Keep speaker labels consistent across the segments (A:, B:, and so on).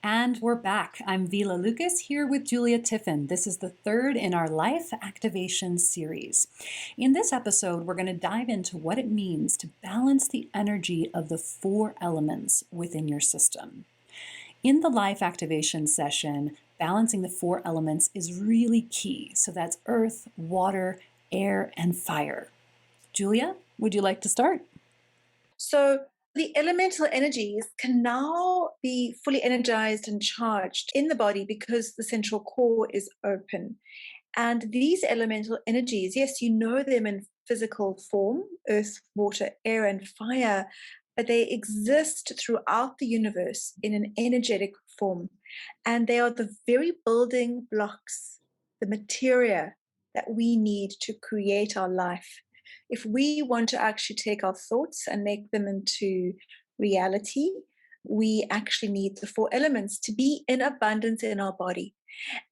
A: And we're back. I'm Vila Loukas here with Tiffin. This is the third in our Life Activation series. In this episode, we're going to dive into what it means to balance the energy of the four elements within your system. In the Life Activation session, balancing the four elements is really key. So that's earth, water, air, and fire. Julia, would you like to start?
B: So the elemental energies can now be fully energized and charged in the body because the central core is open. And these elemental energies, yes, you know them in physical form, earth, water, air, and fire, but they exist throughout the universe in an energetic form. And they are the very building blocks, the materia that we need to create our life. If we want to actually take our thoughts and make them into reality, we actually need the four elements to be in abundance in our body.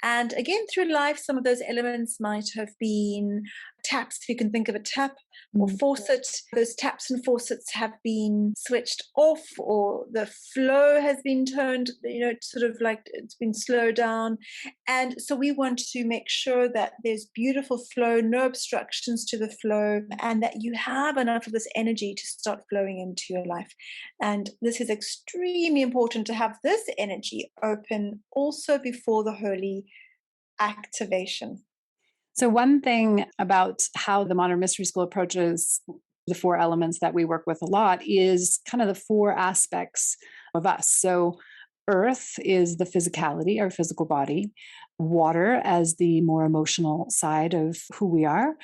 B: And again, through life, some of those elements might have been taps, if you can think of a tap, or faucet. Those taps and faucets have been switched off, or the flow has been turned, sort of like it's been slowed down. And so we want to make sure that there's beautiful flow, no obstructions to the flow, and that you have enough of this energy to start flowing into your life. And this is extremely important to have this energy open also before the holy activation.
A: So, one thing about how the Modern Mystery School approaches the four elements that we work with a lot is kind of the four aspects of us. So, earth is the physicality, our physical body, water as the more emotional side of who we are,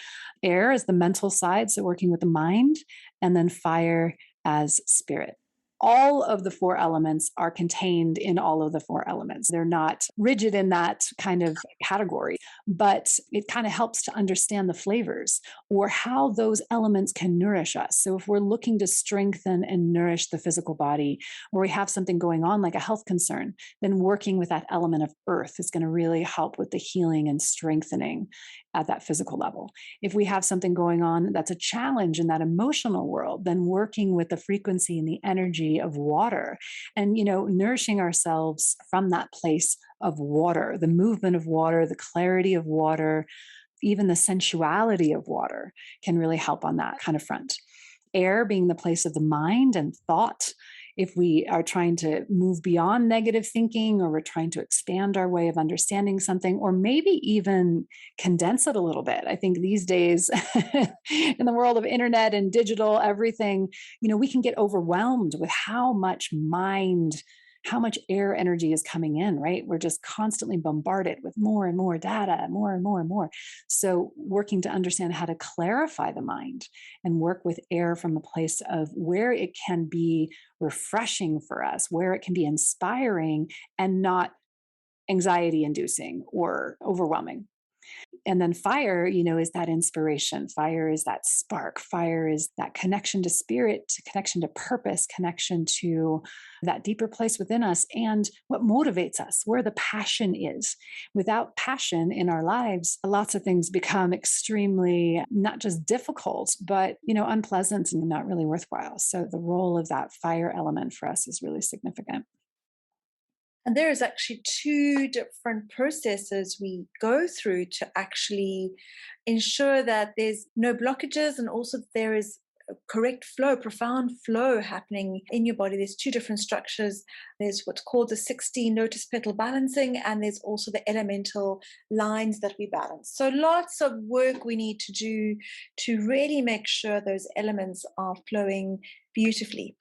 A: air is the mental side, so working with the mind, and then fire as spirit. All of the four elements are contained in all of the four elements. They're not rigid in that kind of category, but it kind of helps to understand the flavors or how those elements can nourish us. So if we're looking to strengthen and nourish the physical body, or we have something going on like a health concern, then working with that element of earth is going to really help with the healing and strengthening at that physical level. If we have something going on that's a challenge in that emotional world, then working with the frequency and the energy of water and, nourishing ourselves from that place of water, the movement of water, the clarity of water, even the sensuality of water can really help on that kind of front. Air being the place of the mind and thought. If we are trying to move beyond negative thinking, or we're trying to expand our way of understanding something, or maybe even condense it a little bit. I think these days, in the world of internet and digital everything, we can get overwhelmed with how much air energy is coming in, right? We're just constantly bombarded with more and more data, more and more and more. So, working to understand how to clarify the mind and work with air from a place of where it can be refreshing for us, where it can be inspiring and not anxiety inducing or overwhelming. And then fire, is that inspiration. Fire is that spark. Fire is that connection to spirit, connection to purpose, connection to that deeper place within us and what motivates us, where the passion is. Without passion in our lives, lots of things become extremely not just difficult, but, unpleasant and not really worthwhile. So the role of that fire element for us is really significant.
B: And there is actually two different processes we go through to actually ensure that there's no blockages and also there is a correct flow, profound flow happening in your body. There's two different structures. There's what's called the 16 lotus petal balancing, and there's also the elemental lines that we balance. So lots of work we need to do to really make sure those elements are flowing beautifully.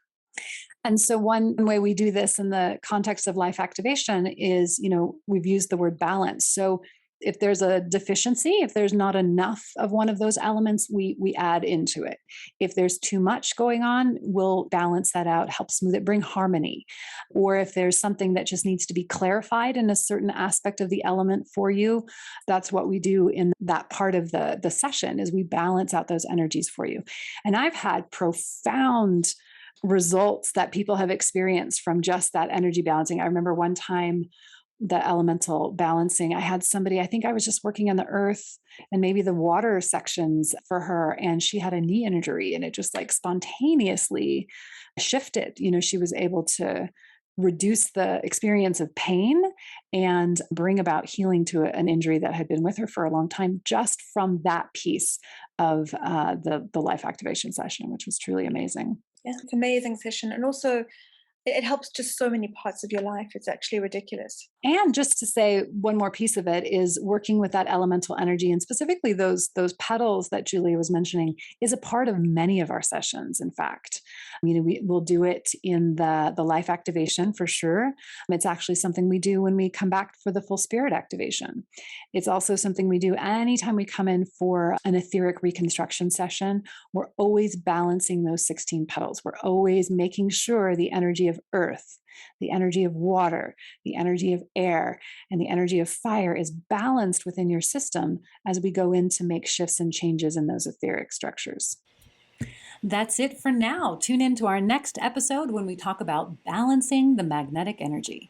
A: And so, one way we do this in the context of life activation is, we've used the word balance. So, if there's a deficiency, if there's not enough of one of those elements, we add into it. If there's too much going on, we'll balance that out, help smooth it, bring harmony. Or if there's something that just needs to be clarified in a certain aspect of the element for you, that's what we do in that part of the session is we balance out those energies for you. And I've had profound results that people have experienced from just that energy balancing. I remember one time the elemental balancing. I had somebody, I think I was just working on the earth and maybe the water sections for her, and she had a knee injury and it just like spontaneously shifted. She was able to reduce the experience of pain and bring about healing to an injury that had been with her for a long time, just from that piece of the life activation session, which was truly amazing.
B: Yeah, it's an amazing session. And also, it helps just so many parts of your life. It's actually ridiculous.
A: And just to say one more piece of it is working with that elemental energy, and specifically those petals that Julia was mentioning, is a part of many of our sessions. In fact, we will do it in the life activation for sure. It's actually something we do when we come back for the full spirit activation. It's also something we do anytime we come in for an etheric reconstruction session. We're always balancing those 16 petals. We're always making sure the energy of earth, the energy of water, the energy of air, and the energy of fire is balanced within your system as we go in to make shifts and changes in those etheric structures.
C: That's it for now. Tune in to our next episode when we talk about balancing the magnetic energy.